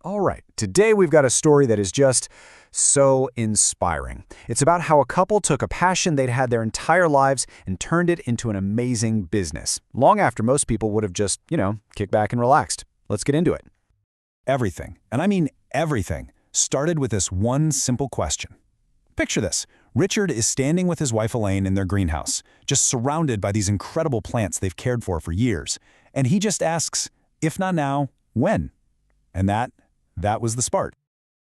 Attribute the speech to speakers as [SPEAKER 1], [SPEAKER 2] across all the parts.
[SPEAKER 1] All right, today we've got a story that is just so inspiring. It's about how a couple took a passion they'd had their entire lives and turned it into an amazing business, long after most people would have just, kicked back and relaxed. Let's get into it.
[SPEAKER 2] Everything, and I mean everything, started with this one simple question. Picture this. Richard is standing with his wife Elaine in their greenhouse, just surrounded by these incredible plants they've cared for years. And he just asks, if not now, when? And that was the spark.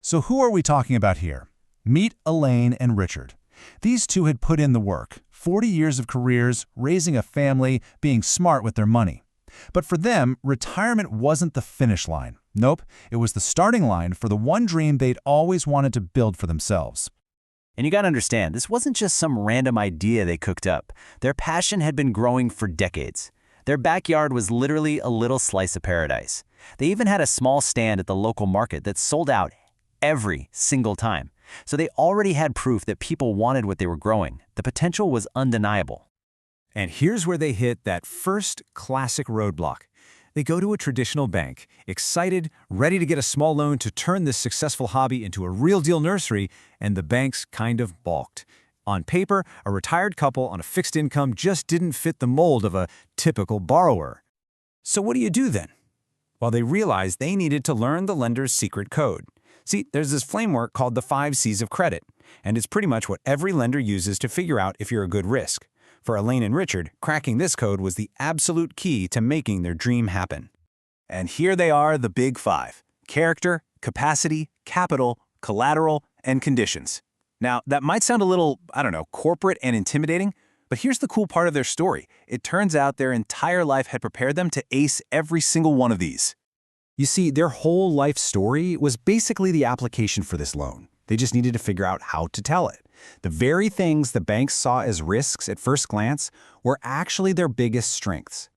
[SPEAKER 2] So who are we talking about here? Meet Elaine and Richard. These two had put in the work, 40 years of careers, raising a family, being smart with their money. But for them, retirement wasn't the finish line. Nope, it was the starting line for the one dream they'd always wanted to build for themselves.
[SPEAKER 3] And you gotta understand, this wasn't just some random idea they cooked up. Their passion had been growing for decades. Their backyard was literally a little slice of paradise. They even had a small stand at the local market that sold out every single time. So they already had proof that people wanted what they were growing. The potential was undeniable.
[SPEAKER 4] And here's where they hit that first classic roadblock. They go to a traditional bank, excited, ready to get a small loan to turn this successful hobby into a real-deal nursery, and the banks kind of balked. On paper, a retired couple on a fixed income just didn't fit the mold of a typical borrower. So what do you do then? Well, they realized they needed to learn the lender's secret code. See, there's this framework called the 5 C's of credit, and it's pretty much what every lender uses to figure out if you're a good risk. For Elaine and Richard, cracking this code was the absolute key to making their dream happen. And here they are, the big 5: character, capacity, capital, collateral, and conditions. Now, that might sound a little, corporate and intimidating, but here's the cool part of their story. It turns out their entire life had prepared them to ace every single one of these.
[SPEAKER 1] You see, their whole life story was basically the application for this loan. They just needed to figure out how to tell it. The very things the banks saw as risks at first glance were actually their biggest strengths.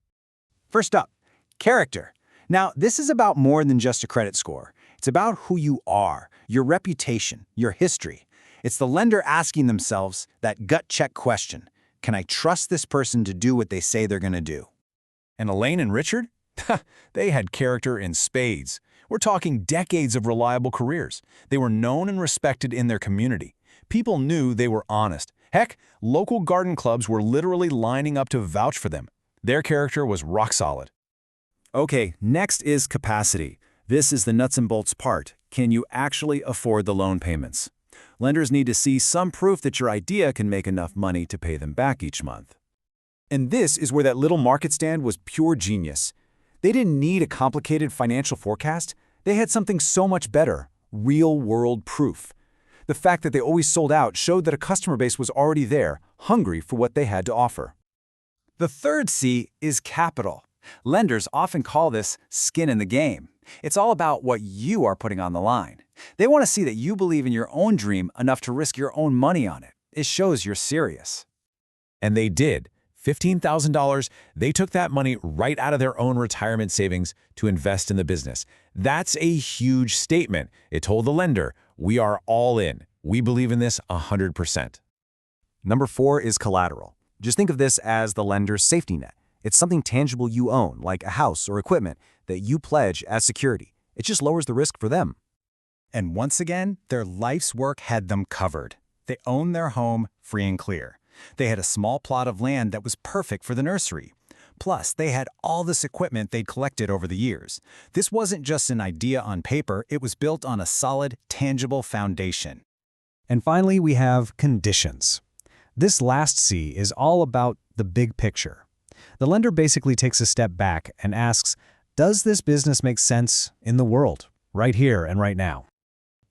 [SPEAKER 1] First up, character. Now, this is about more than just a credit score. It's about who you are, your reputation, your history. It's the lender asking themselves that gut check question. Can I trust this person to do what they say they're going to do?
[SPEAKER 2] And Elaine and Richard? They had character in spades. We're talking decades of reliable careers. They were known and respected in their community. People knew they were honest. Heck, local garden clubs were literally lining up to vouch for them. Their character was rock solid.
[SPEAKER 1] Okay, next is capacity. This is the nuts and bolts part. Can you actually afford the loan payments? Lenders need to see some proof that your idea can make enough money to pay them back each month. And this is where that little market stand was pure genius. They didn't need a complicated financial forecast. They had something so much better: real-world proof. The fact that they always sold out showed that a customer base was already there, hungry for what they had to offer. The third C is capital. Lenders often call this skin in the game. It's all about what you are putting on the line. They want to see that you believe in your own dream enough to risk your own money on it. It shows you're serious.
[SPEAKER 2] And they did. $15,000, they took that money right out of their own retirement savings to invest in the business. That's a huge statement. It told the lender, we are all in. We believe in this 100%.
[SPEAKER 1] Number 4 is collateral. Just think of this as the lender's safety net. It's something tangible you own, like a house or equipment, that you pledge as security. It just lowers the risk for them.
[SPEAKER 4] And once again, their life's work had them covered. They owned their home free and clear. They had a small plot of land that was perfect for the nursery. Plus, they had all this equipment they'd collected over the years. This wasn't just an idea on paper, it was built on a solid, tangible foundation.
[SPEAKER 1] And finally, we have conditions. This last C is all about the big picture. The lender basically takes a step back and asks, does this business make sense in the world, right here and right now?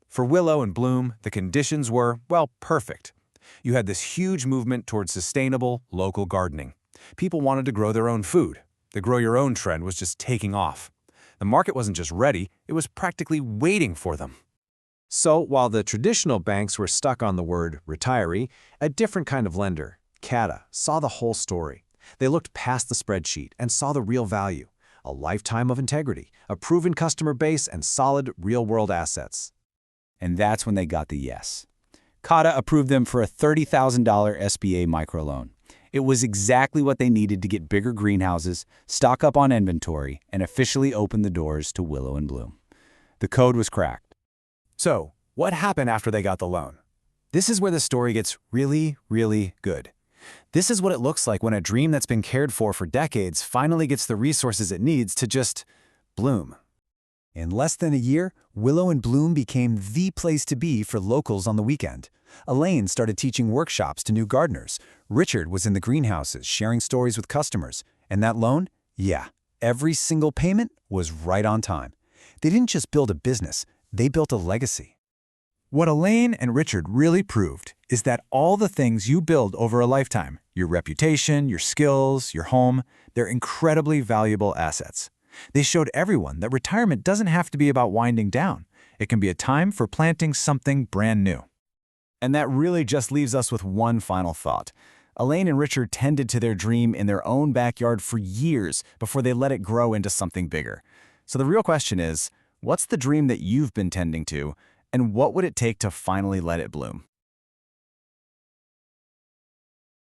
[SPEAKER 4] For Willow and Bloom, the conditions were, well, perfect. You had this huge movement towards sustainable, local gardening. People wanted to grow their own food. The grow your own trend was just taking off. The market wasn't just ready, it was practically waiting for them.
[SPEAKER 1] So while the traditional banks were stuck on the word retiree, a different kind of lender, CADDA, saw the whole story. They looked past the spreadsheet and saw the real value: a lifetime of integrity, a proven customer base, and solid real-world assets.
[SPEAKER 3] And that's when they got the yes. CADDA approved them for a $30,000 SBA microloan. It was exactly what they needed to get bigger greenhouses, stock up on inventory, and officially open the doors to Willow and Bloom.
[SPEAKER 2] The code was cracked.
[SPEAKER 1] So, what happened after they got the loan? This is where the story gets really, really good. This is what it looks like when a dream that's been cared for decades finally gets the resources it needs to just bloom.
[SPEAKER 2] In less than a year, Willow and Bloom became the place to be for locals on the weekend. Elaine started teaching workshops to new gardeners. Richard was in the greenhouses sharing stories with customers. And that loan? Yeah, every single payment was right on time. They didn't just build a business, they built a legacy.
[SPEAKER 4] What Elaine and Richard really proved is that all the things you build over a lifetime, your reputation, your skills, your home, they're incredibly valuable assets. They showed everyone that retirement doesn't have to be about winding down. It can be a time for planting something brand new.
[SPEAKER 1] And that really just leaves us with one final thought. Elaine and Richard tended to their dream in their own backyard for years before they let it grow into something bigger. So the real question is, what's the dream that you've been tending to, and what would it take to finally let it bloom?